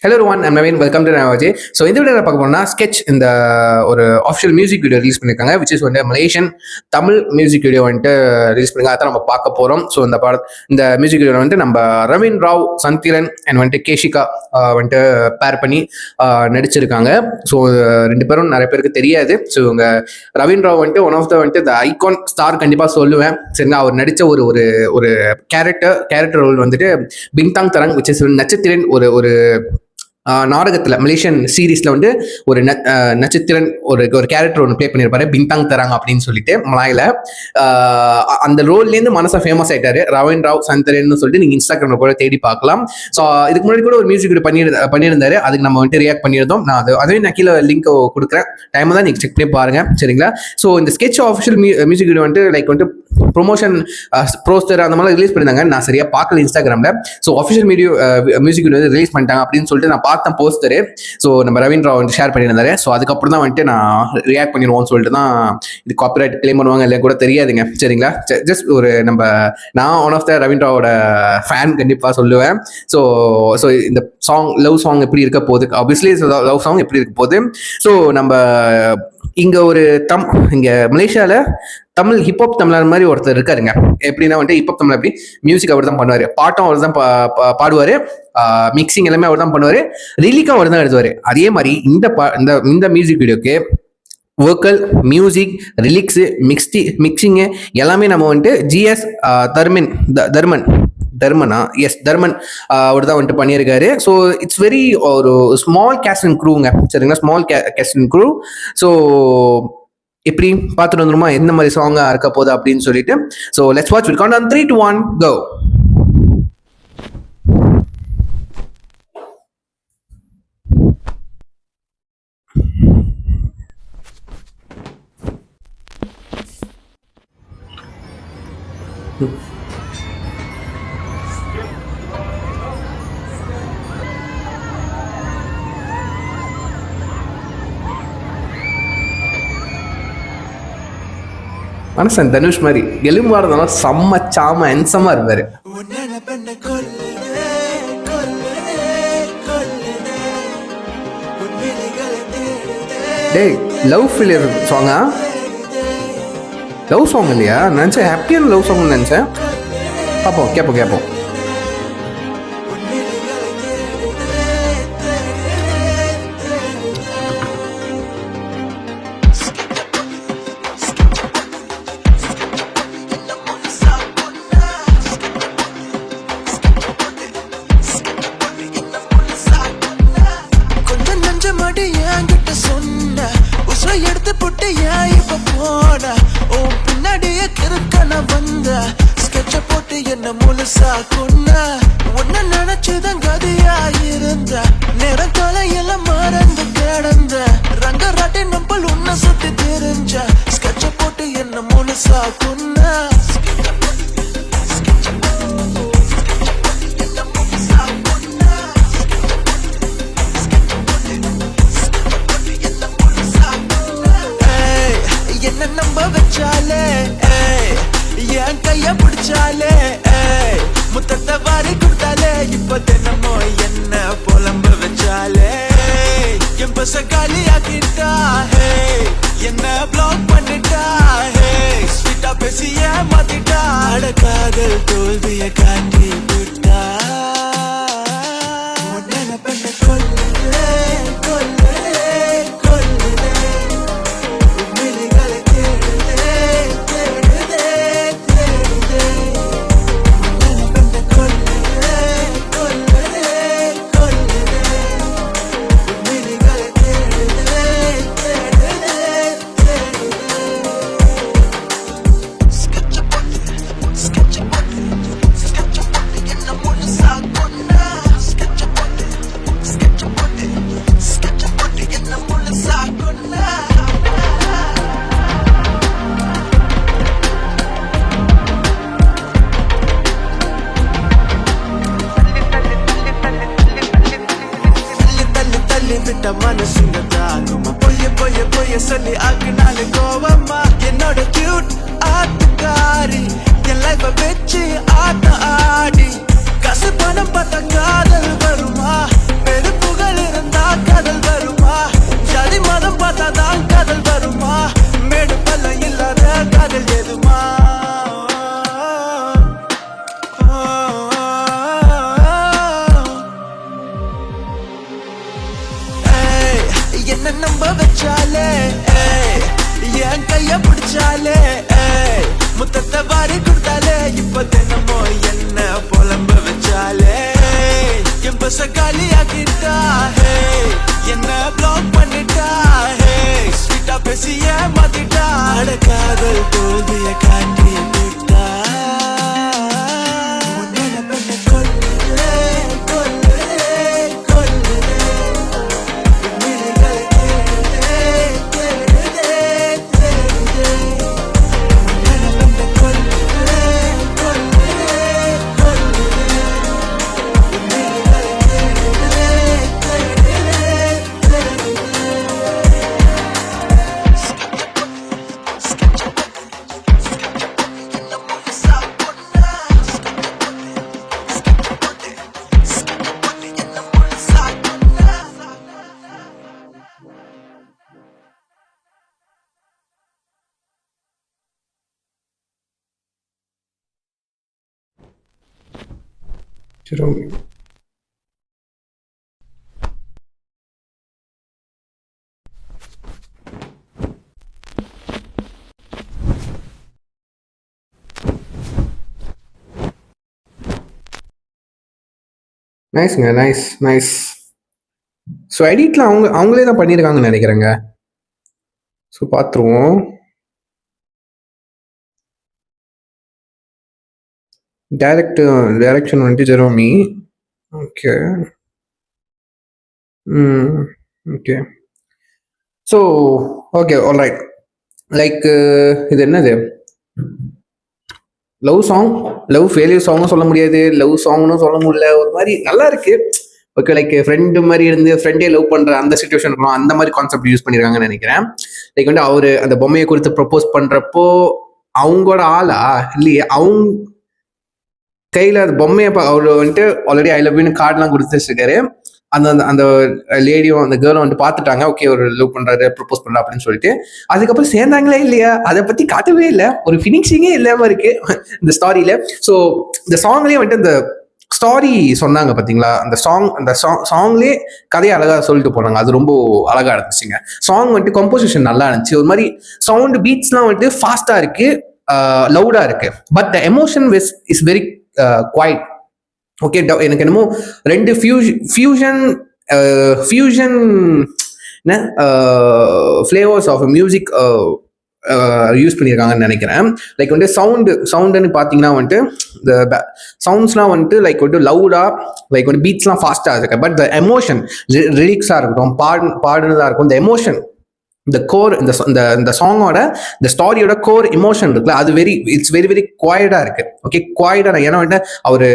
Hello everyone, I'm Naveen. Welcome to Navaji. So இந்த வீடியோவில் பார்க்க போனோம்னா ஸ்கெட்ச் இந்த ஒரு ஆஃபிஷியல் மியூசிக் வீடியோ ரிலீஸ் பண்ணியிருக்காங்க, விச் இஸ் வந்து மலேசியன் தமிழ் மியூசிக் வீடியோ வந்துட்டு ரிலீஸ் பண்ணிருக்காங்க. அதான் நம்ம பார்க்க போகிறோம். ஸோ இந்த மியூசிக் வீடியோ வந்துட்டு நம்ம ரவீன் ராவ் சந்திரன் அண்ட் வந்துட்டு கேஷிகா வந்துட்டு பேர் பண்ணி நடிச்சிருக்காங்க. ஸோ ரெண்டு பேரும் நிறைய பேருக்கு தெரியாது. ஸோ இவங்க ரவீன் ராவ் வந்துட்டு ஒன் ஆஃப் த வந்துட்டு த ஐகான் ஸ்டார் கண்டிப்பாக சொல்லுவேன். சரிங்களா, அவர் நடித்த ஒரு கேரக்டர் ரோல் வந்துட்டு பிங்தாங் தரங், விச் இஸ் நட்சத்திரன் ஒரு நாடகத்தில் மலேசியன் சீரீஸில் வந்து ஒரு நட்சத்திரன் ஒரு கேரக்டர் ஒன்று ப்ளே பண்ணியிருப்பாரு, பிங்தாங் தராங் அப்படின்னு சொல்லிட்டு மலாயில். அந்த ரோல்லேருந்து மனசா ஃபேமஸ் ஆகிட்டாரு ரவீன் ராவ் சந்திரன் சொல்லிட்டு நீங்கள் இன்ஸ்டாகிராமில் கூட தேடி பார்க்கலாம். ஸோ இதுக்கு முன்னாடி கூட ஒரு மியூசிக் வீடியோ பண்ணியிருந்தாரு, அதுக்கு நம்ம வந்துட்டு ரியாக்ட் பண்ணியிருந்தோம். நான் கீழே லிங்க் கொடுக்குறேன், டைம் தான் நீங்கள் செக் பண்ணி பாருங்க. சரிங்களா, ஸோ இந்த ஸ்கெட்ச் ஆஃபிஷியல் மியூசிக் வீடியோ வந்துட்டு லைக் வந்துட்டு ப்ரொமோஷன் போஸ்டர் அந்த மாதிரி ரிலீஸ் பண்ணியிருந்தாங்க. நான் சரியாக பார்க்கல இன்ஸ்டாகிராமில். So official music video release பண்ணிட்டாங்க அப்படின்னு சொல்லிட்டு நான் பார்த்தேன் போஸ்டரு. ஸோ நம்ம ரவீன் ராவ் வந்து ஷேர் பண்ணியிருந்தாரு. ஸோ அதுக்கப்புறம் தான் வந்துட்டு நான் ரியாக்ட் பண்ணிடுவோம்னு சொல்லிட்டு தான். இது காப்பிரைட் கிளைம் பண்ணுவாங்க இல்லை கூட தெரியாதுங்க. சரிங்களா, ஜஸ்ட் நான் ஒன் ஆஃப் த ரவீன் ராவோட ஃபேன் கண்டிப்பாக சொல்லுவேன். ஸோ இந்த லவ் சாங் எப்படி இருக்க போகுது, ஆப்வியஸ்லி லவ் சாங் எப்படி இருக்க போகுது. ஸோ நம்ம இங்கே இங்கே மலேசியாவில் தமிழ் ஹிப்ஹாப் தமிழர் மாதிரி ஒருத்தர் இருக்காருங்க. எப்படின்னா வந்துட்டு ஹிப்ஹாப் தமிழ் எப்படி மியூசிக் அவர் தான் பண்ணுவார், பாட்டும் அவர் தான் பாடுவார், மிக்சிங் எல்லாமே அவர் தான் பண்ணுவார், ரிலிக்கும் அவர் தான் எழுதுவார். அதே மாதிரி இந்த மியூசிக் வீடியோக்கு வோக்கல், மியூசிக், ரிலிக்ஸு, மிக்சிங்கு எல்லாமே நம்ம வந்துட்டு ஜிஎஸ் தர்மன் அவர் தான் வந்துட்டு பண்ணியிருக்காரு. ஸோ இட்ஸ் வெரி ஒரு ஸ்மால் கேஸ்ட் அண்ட் க்ரூங்க. சரிங்களா, ஸ்மால் கேஸ்ட் அண்ட் க்ரூ. ஸோ எப்படி பார்த்துட்டு வந்துருமா எந்த மாதிரி சாங்காக இருக்க போகுது அப்படின்னு சொல்லிட்டு. So let's watch it. Count on 3, 2, 1 கோ. மனசன் தனுஷ் மாதிரி எலும்பா இருந்தாலும் செம்ம சாம என்சமா இருப்பாரு. டேய், லவ் ஃபெயிலியர் சாங்கா? லவ் சாங் இல்லையா? நினச்சேன் ஹாப்பியான லவ் சாங்னு நினச்சேன். பார்ப்போம், கேட்போம். எடுத்து புட்டு ஏன் இப்ப போன ஓ பின்னாடியே கிறுக்கன வந்த ஸ்கெட்ச போட்டு என்ன முழுசா கொன்ன உன்ன நினைச்சுதான் கதியா இருந்த நேரம் காலையெல்லாம் மறந்து கிடந்த ரங்க ராட்டி நம்பல் உன்ன சுத்தி தெரிஞ்ச ஸ்கெட்ச போட்டு என்ன முழுசா கொன்ன நம்ப வச்சாலே என் கைய பிடிச்சாலே முத்தத்தை வாரி கொடுத்தாலே இப்ப தினமோ என்ன புலம்ப வச்சாலே என் பச காலி ஆக்கிட்டா என்ன பிளாக் பண்ணிட்டா ஸ்வீட்டா பேசி ஏமாத்திட்டா காதல் தோல்விய காட்டி விட்டா பெண்ண கொல்லுதே வாரி கொடுத்தாலே இப்ப தினமோ என்ன புலம்ப வச்சாலே என் பச காலியாக்கிட்டா என்ன பிளாக் பண்ணிட்டா ஸ்வீட்டா பேசிய மாத்திட்டா காதல் தோல்விய காட்டி விட்டா ஜெரோமி. நைஸ்ங்க, நைஸ் நைஸ். ஸோ எடிட்ல அவங்களே தான் பண்ணியிருக்காங்கன்னு நினைக்கிறேங்க. ஸோ பார்த்துருவோம். டைரக்ஷன் வந்துட்டு Jeromy. Okay. Okay. So okay, alright. Like இது என்னது, லவ் சாங், லவ் ஃபெயிலியர் சாங்கும் சொல்ல முடியாது, லவ் சாங்னு சொல்ல முடியல. ஒரு மாதிரி நல்லா இருக்கு. ஓகே, லைக் ஃப்ரெண்டு மாதிரி இருந்து ஃப்ரெண்டே லவ் பண்ற அந்த சுச்சுவேஷன் இருக்கணும், அந்த மாதிரி கான்செப்ட் யூஸ் பண்ணியிருக்காங்கன்னு நினைக்கிறேன். லைக் வந்து அவரு அந்த பொம்மையை குறித்து ப்ரப்போஸ் பண்றப்போ அவங்களோட ஆளா இல்லையே, அவங்க கையில அந்த பொம்மையை அவரு வந்துட்டு ஆல்ரெடி ஐ லவ் யூன்னு கார்டெலாம் கொடுத்து வச்சிருக்காரு. அந்த அந்த லேடியும் அந்த கேர்ளும் வந்து பார்த்துட்டாங்க, ஓகே ஒரு லவ் பண்றாரு ப்ரப்போஸ் பண்றா அப்படின்னு சொல்லிட்டு. அதுக்கப்புறம் சேர்ந்தாங்களே இல்லையா, அதை பத்தி காட்டவே இல்லை, ஒரு ஃபினிஷிங்கே இல்லாம இருக்கு இந்த ஸ்டாரியில. ஸோ இந்த சாங்லயே வந்துட்டு இந்த ஸ்டாரி சொன்னாங்க பாத்தீங்களா, அந்த சாங்லயே கதையை அழகா சொல்லிட்டு போனாங்க. அது ரொம்ப அழகா இருந்துச்சுங்க. சாங் வந்துட்டு கம்போசிஷன் நல்லா இருந்துச்சு. ஒரு மாதிரி சவுண்ட் பீட்ஸ்லாம் வந்துட்டு ஃபாஸ்டா இருக்கு, லவுடா இருக்கு. But the emotion is very quiet. Okay, எனக்கு என்னமோ ரெண்டு fusion flavours of music use பண்ணியிருக்காங்கன்னு நினைக்கிறேன். லைக் வந்துட்டு சவுண்டுன்னு பார்த்தீங்கன்னா வந்துட்டு இந்த சவுண்ட்ஸ்லாம் வந்துட்டு லைக் வந்துட்டு லவுடா, லைக் வந்து பீட்ஸ்லாம் ஃபாஸ்ட்டாக இருக்கு. பட் த எமோஷன், லிரிக்ஸாக இருக்கட்டும், பாடுனதாக இருக்கும், இந்த எமோஷன், இந்த கோர், இந்த சாங்கோட இந்த ஸ்டாரியோட கோர் எமோஷன் இருக்குல்ல, அது இட்ஸ் வெரி வெரி குவாய்டா இருக்கு. ஓகே, குவாய்டா. ஏன்னா வந்துட்டு அவரு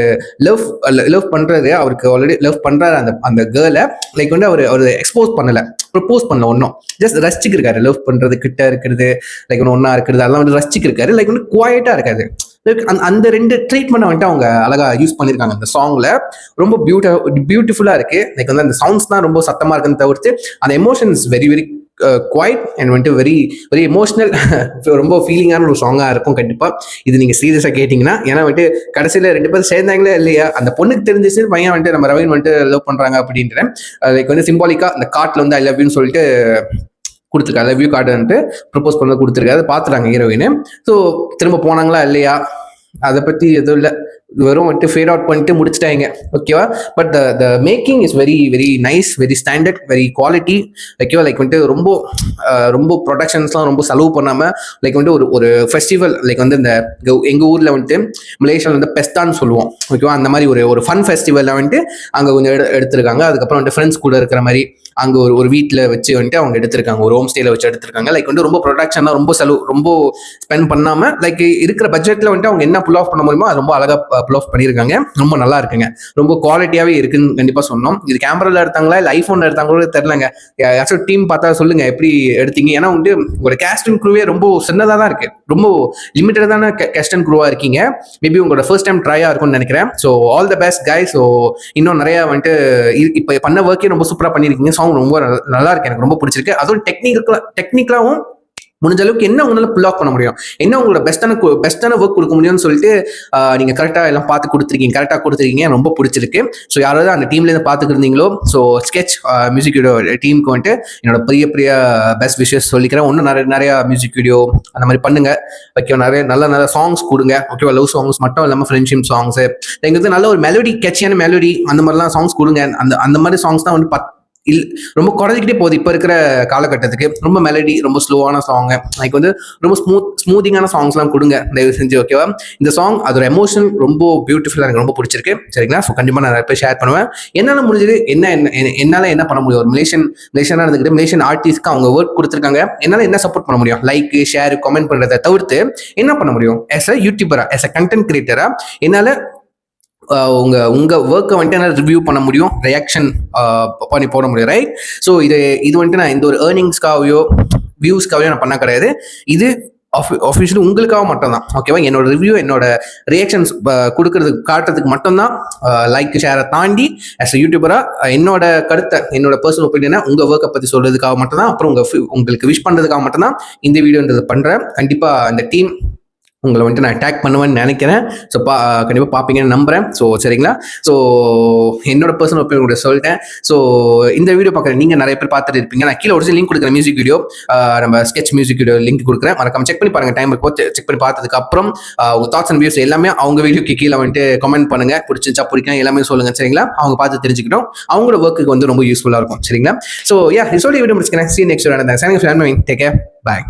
லவ் பண்றது, அவருக்கு ஆல்ரெடி லவ் பண்றாரு அந்த கேர்ளை. லைக் வந்து அவர் எக்ஸ்போஸ் பண்ணல, ப்ரப்போஸ் பண்ணல, ஒன்றும் ஜஸ்ட் ரசிச்சுக்கு இருக்காரு. லவ் பண்றது, கிட்ட இருக்கிறது, லைக் ஒன்னா இருக்கிறது, அதெல்லாம் வந்து ரசிச்சுக்கு இருக்காரு. லைக் வந்து குவாய்டா இருக்காது. அந்த ரெண்டு ட்ரீட்மெண்ட் வந்துட்டு அவங்க அழகா யூஸ் பண்ணியிருக்காங்க அந்த சாங்ல. ரொம்ப பியூட்டிஃபுல்லா இருக்கு. லைக் வந்து அந்த சவுண்ட்ஸ் தான் ரொம்ப சத்தமா இருக்குன்னு தவிர்த்து அந்த emotions very very quite and வந்துட்டு வெரி வெரி எமோஷனல், ரொம்ப ஃபீலிங்கான ஒரு சாங்காக இருக்கும் கண்டிப்பாக. இது நீங்கள் சீரியஸாக கேட்டிங்கன்னா. ஏன்னா வந்துட்டு கடைசியில் ரெண்டு பேரும் சேர்ந்தாங்களே இல்லையா, அந்த பொண்ணுக்கு தெரிஞ்சிச்சு பையன் வந்துட்டு நம்ம ரவீன் வந்துட்டு லவ் பண்ணுறாங்க அப்படின்றேன். லைக் வந்து சிம்பாலிக்காக அந்த கார்ட்டில் வந்து ஐ லவ் யூன்னு சொல்லிட்டு கொடுத்துருக்காரு, லவ் யூ கார்டு வந்துட்டு ப்ரப்போஸ் பண்ண கொடுத்துருக்காரு. பார்த்துறாங்க ஹீரோயின். ஸோ திரும்ப போனாங்களா இல்லையா அதை பற்றி எதுவும் இல்லை, வெறும் வந்துட்டு ஃபேட் அவுட் பண்ணிட்டு முடிச்சிட்டாங்க. ஓகேவா. But the making is very very nice, very standard, very quality. ஓகேவா. லைக் வந்துட்டு ரொம்ப ப்ரொடக்ஷன்ஸ்லாம் ரொம்ப செலவு பண்ணாமல், லைக் வந்துட்டு ஒரு ஃபெஸ்டிவல், லைக் வந்து இந்த எங்கள் ஊரில் வந்துட்டு மலேசியாவில் வந்து பெஸ்டான்னு சொல்லுவோம். ஓகேவா. அந்த மாதிரி ஒரு ஃபன் ஃபெஸ்டிவலில் வந்துட்டு அங்கே கொஞ்சம் எடுத்திருக்காங்க. அதுக்கப்புறம் வந்துட்டு ஃப்ரெண்ட்ஸ் கூட இருக்கிற மாதிரி அங்கே ஒரு வீட்டில் வச்சு வந்துட்டு அவங்க எடுத்திருக்காங்க, ஒரு ஹோம் ஸ்டேல வச்சு எடுத்திருக்காங்க. லைக் வந்து ரொம்ப ப்ரொடக்ஷனாக ரொம்ப செலவு ரொம்ப ஸ்பெண்ட் பண்ணாமல், லைக் இருக்கிற பட்ஜெட்டில் வந்துட்டு அவங்க என்ன புல் ஆஃப் பண்ண முடியுமோ அது ரொம்ப அழகாக புல் ஆஃப் பண்ணியிருக்காங்க. ரொம்ப நல்லா இருக்குங்க, ரொம்ப குவாலிட்டியாகவே இருக்குன்னு கண்டிப்பாக சொன்னோம். இது கேமராவில் எடுத்தாங்களா இல்லை ஐஃபோனில் எடுத்தாங்களோ தெரியலங்க. யாராச்சும் டீம் பார்த்தா சொல்லுங்க எப்படி எடுத்தீங்க. ஏன்னா வந்துட்டு உங்களோட கேஸ்ட் அண்ட் க்ரூவே ரொம்ப சின்னதாக தான் இருக்கு, ரொம்ப லிமிட்டடான கேஸ்ட் அண்ட் க்ரூவாக இருக்கீங்க. மேபி உங்களோட ஃபர்ஸ்ட் டைம் ட்ரையாக இருக்கும்னு நினைக்கிறேன். So all the best guys. So இன்னும் நிறைய வந்துட்டு இப்போ பண்ண ஒர்க்கே ரொம்ப சூப்பராக பண்ணியிருக்கீங்க. சாங் ரொம்ப நல்லா இருக்கு, எனக்கு ரொம்ப பிடிச்சிருக்கு. அதுவும் டெக்னிக்கலாகவும் முடிஞ்ச அளவுக்கு என்ன உங்களால புல் ஆஃப் பண்ண முடியும், என்ன உங்களோட பெஸ்ட்டான ஒர்க் கொடுக்க முடியும்னு சொல்லிட்டு நீங்க கரெக்டாக எல்லாம் பார்த்து கொடுத்துருக்கீங்க, கரெக்டாக கொடுத்துருக்கீங்க, ரொம்ப பிடிச்சிருக்கு. ஸோ யாராவது அந்த டீம்லேருந்து பார்த்துக்கிருந்தீங்களோ, ஸோ ஸ்கெச் மியூசிக் வீடியோ டீமுக்கு வந்துட்டு என்னோட பெரிய பெரிய பெஸ்ட் விஷஸ் சொல்லிக்கிறேன். இன்னும் நிறைய மியூசிக் வீடியோ அந்த மாதிரி பண்ணுங்க, ஓகே. நிறைய நல்ல சாங்ஸ் கொடுங்க, ஓகேவா. லவ் சாங்ஸ் மட்டும் இல்லாமல் ஃப்ரெண்ட்ஷிப் சாங்ஸு, எங்களுக்கு நல்ல ஒரு மெலோடி, கேட்சியான மெலோடி, அந்த மாதிரிலாம் சாங்ஸ் கொடுங்க. அந்த மாதிரி சாங்ஸ் தான் வந்து ரொம்ப குறைஞ்சிக்கிட்டே போகுது இப்போ இருக்கிற காலகட்டத்துக்கு. ரொம்ப மெலடி, ரொம்ப ஸ்லோவான சாங், லைக் வந்து ரொம்ப ஸ்மூத்திங்கான சாங்ஸ்லாம் கொடுங்க தயவு செஞ்சு, ஓகேவா. இந்த சாங் அதோட எமோஷன் ரொம்ப பியூட்டிஃபுல்லாக எனக்கு ரொம்ப பிடிச்சிருக்கு, சரிங்களா. ஸோ கண்டிப்பாக நான் நிறைய பேர் ஷேர் பண்ணுவேன். என்னால் முடிஞ்சது என்னால் என்ன பண்ண முடியும், ஒரு மலேசியனாக இருந்துக்கிட்டு மலேசியன் ஆர்டிஸ்ட்க்கு அவங்க ஒர்க் கொடுத்துருக்காங்க, என்னால் என்ன சப்போர்ட் பண்ண முடியும், லைக் ஷேர் கமெண்ட் பண்ணுறதை தவிர்த்து என்ன பண்ண முடியும், ஆஸ் அ யூடியூபரா, ஆஸ் அ கண்டென்ட் கிரியேட்டரா என்னால் உங்க ஒர்க்கை வந்துட்டு என்னால் ரிவ்யூ பண்ண முடியும், ரியாக்ஷன் பண்ணி போட முடியும், ரைட். ஸோ இது வந்துட்டு நான் இந்த ஒரு ஏர்னிங்ஸ்க்காகவோ வியூஸ்க்காகவோ நான் பண்ண கிடையாது. இது ஆஃபிஷியலி உங்களுக்காக மட்டும்தான், ஓகேவா. என்னோட ரிவ்யூ, என்னோட ரியாக்ஷன்ஸ் காட்டுறதுக்கு மட்டும்தான். லைக் ஷேரை தாண்டி ஆஸ் அ யூடியூபரா என்னோட கருத்தை, என்னோட பர்சனல் ஒப்பீனியனை உங்கள் ஒர்க்கை பற்றி சொல்றதுக்காக மட்டும்தான், அப்புறம் உங்களுக்கு விஷ் பண்ணுறதுக்காக மட்டும்தான் இந்த வீடியோன்றது பண்ணுறேன். கண்டிப்பாக இந்த டீம் உங்களை வந்துட்டு நான் அட்டாக் பண்ணுவேன்னு நினைக்கிறேன். ஸோ கண்டிப்பாக பார்ப்பீங்கன்னு நம்புகிறேன். ஸோ சரிங்களா. ஸோ என்னோட பர்சனல் ஒப்பீனியன் கூட சொல்லிட்டேன். ஸோ இந்த வீடியோ பார்க்குறேன், நீங்கள் நிறைய பேர் பார்த்துட்டு இருப்பீங்க. நான் கீழே ஒரு லிங்க் கொடுக்குறேன், மியூசிக் வீடியோ, நம்ம ஸ்கெச் மியூசிக் வீடியோ லிங்க் கொடுக்குறேன். மறக்காம செக் பண்ணி பாருங்கள், டைம் இருக்கும். செக் பண்ணி பார்த்ததுக்கு அப்புறம் தாட்ஸ் அண்ட் வியூஸ் எல்லாமே அவங்க வீடியோக்கு கீழே வந்துட்டு கமெண்ட் பண்ணுங்க, பிடிச்சிருச்சா பிடிக்கும் எல்லாமே சொல்லுங்கள், சரிங்களா. அவங்க பார்த்து தெரிஞ்சுக்கிட்டோம், அவங்களோட ஒர்க்குக்கு வந்து ரொம்ப யூஸ்ஃபுல்லாக இருக்கும், சரிங்களா. ஸோ இதோட வீடியோ முடிச்சுக்கிறேன். See you next video. Thank you for joining. Take care. Bye.